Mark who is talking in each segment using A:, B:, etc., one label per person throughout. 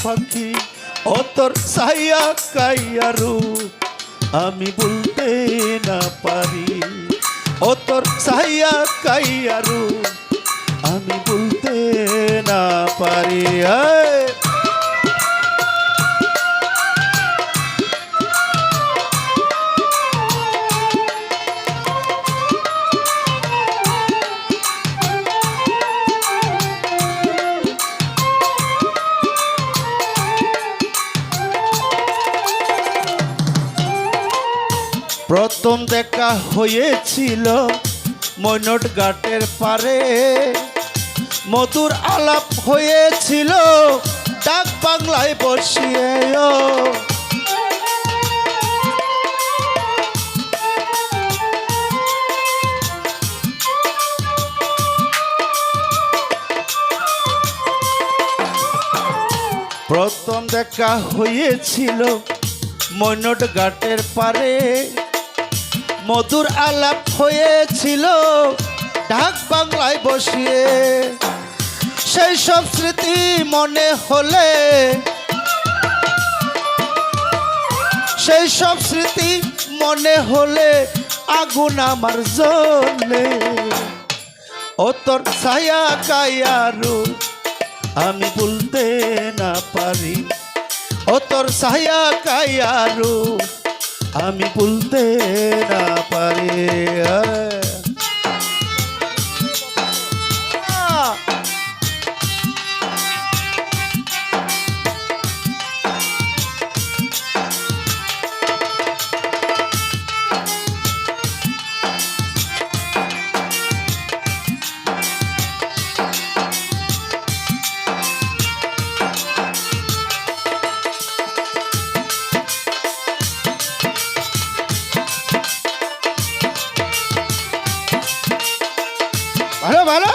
A: পাখি ও তোর ছায়া কাইয়ারু আমি বলতে না পারি ও তোর ছায়া কাইয়ারু আমি বলতে না পারি প্রথম দেখা হয়েছিল মৈনট ঘাটের পারে মধুর আলাপ হয়েছিল ডাক বাংলায় বসিয়ে প্রথম দেখা হয়েছিল মৈনট ঘাটের পারে মধুর আলাপ হয়েছিল ঢাক বাংলায় বসিয়ে সেই সব স্মৃতি মনে হলে সেই সব স্মৃতি মনে হলে আগুন আমার জ্বলে ও তোর ছায়া কায়ারু আমি ভুলতে না পারি ও তোর ছায়া কায়ারু আমি ভুলতে না পারি ভালো ভালো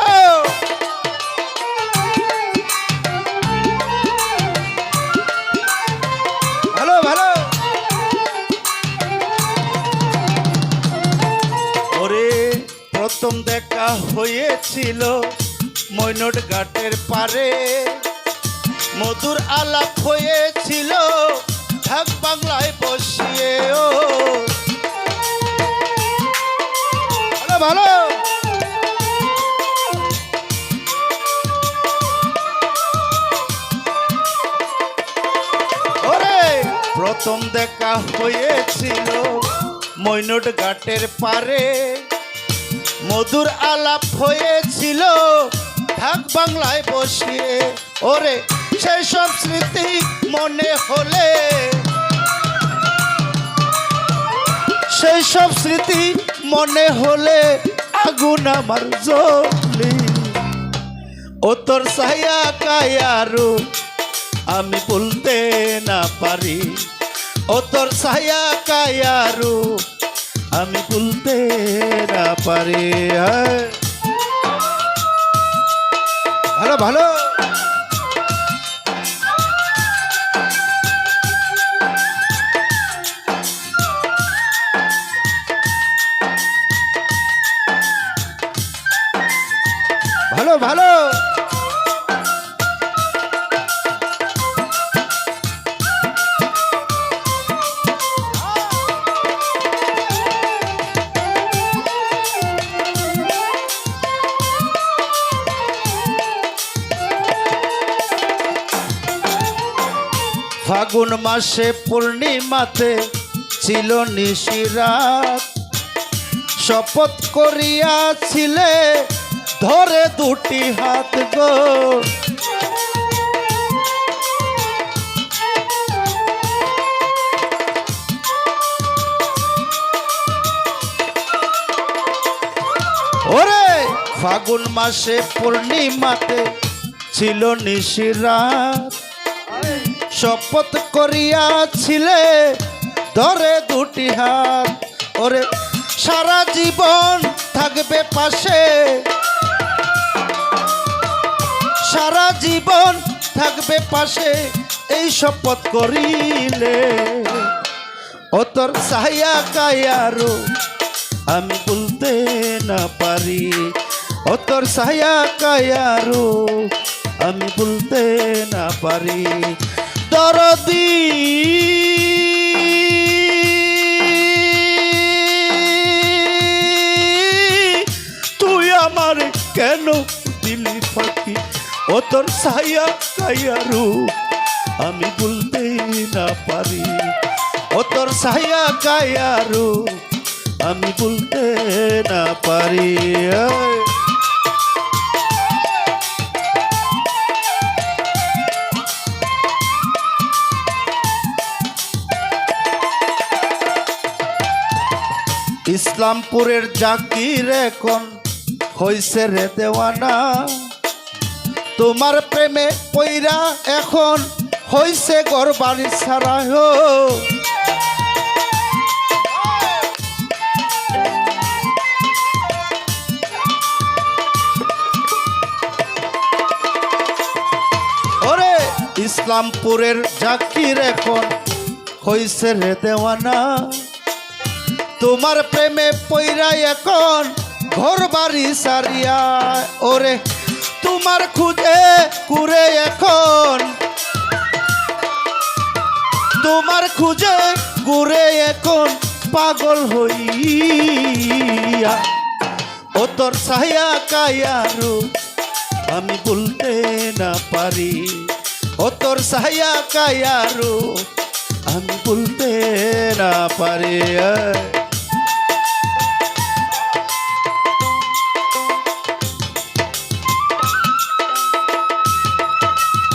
A: ভালো ভালো ওরে প্রথম দেখা হয়েছিল মৈনট ঘাটের পারে মধুর আলাপ হয়েছিল ঢাক বাংলায় বসিয়ে ও ভালো ভালো প্রথম দেখা হয়েছিল মৈনট ঘাটের পারে মধুর আলাপ হয়েছিল ঢাক বাংলায় বসিয়ে ওরে সেই সব স্মৃতি মনে হলে সেই সব স্মৃতি মনে হলে আগুন আমার জ্বলে ও তোর ছায়া কায়ারু আমি ভুলতে না পারি ও তোর ছায়া কায়ারু আমি ভুলতে না পারি ভালো ভালো ভালো ভালো ফাগুন মাসে পূর্ণিমাতে ছিল নিশিরাত শপথ করিয়াছিলে ধরে দুটি হাত গো ওরে ফাগুন মাসে পূর্ণিমাতে ছিল নিশিরাত শপথ করিয়াছিলে ধরে দুটি হাত ওরে সারা জীবন থাকবে পাশে সারা জীবন থাকবে পাশে এই শপথ করিলে ও তোর ছায়া কায়ারু আমি ভুলতে না পারি ও তোর ছায়া কায়ারু আমি ভুলতে না পারি দরদি তুই আমার কেন দিলি ফাঁকি ও তোর ছায়া কায়ারু আমি বলতে না পারি ও তোর ছায়া কায়ারু আমি বলতে না পারি ইসলামপুরের জাকির এখন হইছে রে দেওয়ানা তোমার প্রেমে পইরা এখন হইছে ঘর বাড়ি ছাড়া হো ওরে ইসলামপুরের জাকির এখন হইছে রে দেওয়ানা তোমার প্রেমে পইরা এখন ঘর বাড়ি সারিয়া ওরে তোমার খুঁজে কুরে এখন তোমার খুঁজে ঘুরে এখন পাগল হইয়া ও তোর ছায়া কায়ারু আমি বলতে না পারি ও তোর ছায়া কায়ারু আমি বলতে না পারি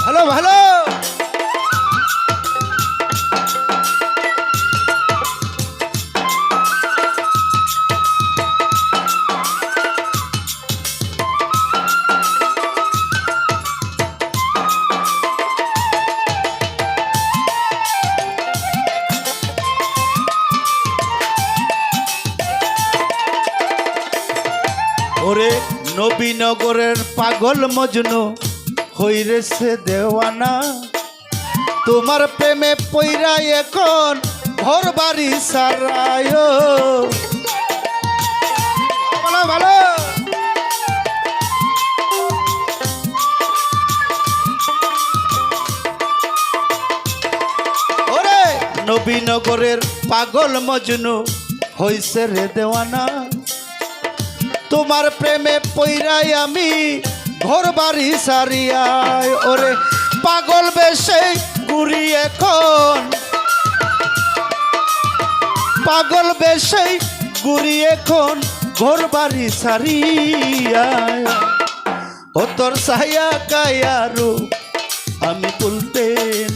A: ভালো ভালো ওরে নবীনগরের পাগল মজনু হইরেছে দেওয়ানা তোমার প্রেমে পইরা এখন ঘর বাড়ি সারায় ভালো ভালো ওরে নবীনগরের পাগল মজনু হইছে রে দেওয়ানা তোমার প্রেমে পইরাই আমি ঘর বাড়ি সারিয়ায় ওরে পাগল বেশে ঘুরি এখন পাগল বেশে ঘুরি এখন ঘর বাড়ি সারিয়ায় ও তোর ছায়া কায়ারু আমি বলতে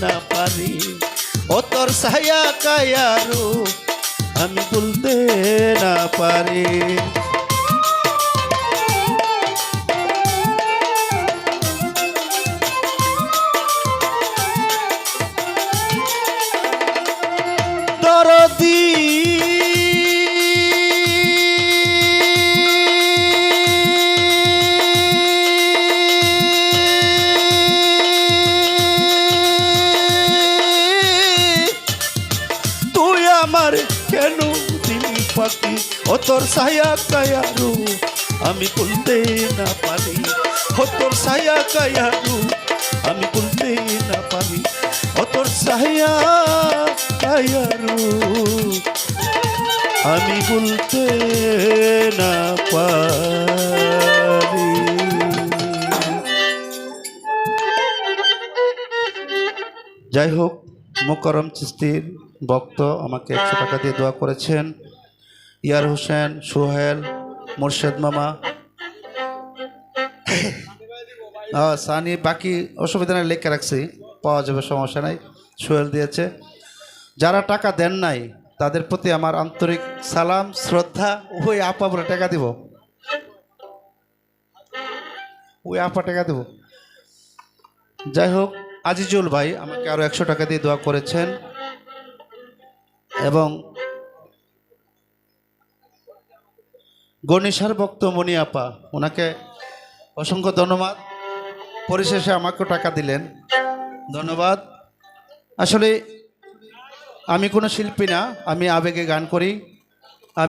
A: না পারি ও তোর ছায়া কায়ারু আমি বলতে না পারি দরদি তুই আমার কেন দিলি পাখি ও তোর ছায়া কায়ারু আমি বলতে না পারি ও তোর ছায়া কায়ারু আমি বলতে না পারি ও তোর ছায়া কায়ারু আমি বলতে না পারি যাই হোক মোকাররম চিশতির ভক্ত আমাকে 100 টাকা দিয়ে দোয়া করেছেন ইয়ার হোসেন সোহেল মোর্শেদ মামা সানি বাকি অসুবিধা নেই লেখা রাখছি পাওয়া যাবে সমস্যা নাই সোহেল দিয়েছে যারা টাকা দেন নাই তাদের প্রতি আমার আন্তরিক সালাম শ্রদ্ধা ওই আপা বলে টাকা দিব ওই আপা টাকা দেব যাই হোক আজিজুল ভাই আমাকে আরো 100 টাকা দিয়ে দোয়া করেছেন এবং গণেশার ভক্ত মনি আপা ওনাকে অসংখ্য ধন্যবাদ পরিশেষে আমাকে টাকা দিলেন ধন্যবাদ আসলে আমি কোনো শিল্পী না আমি আবেগে গান করি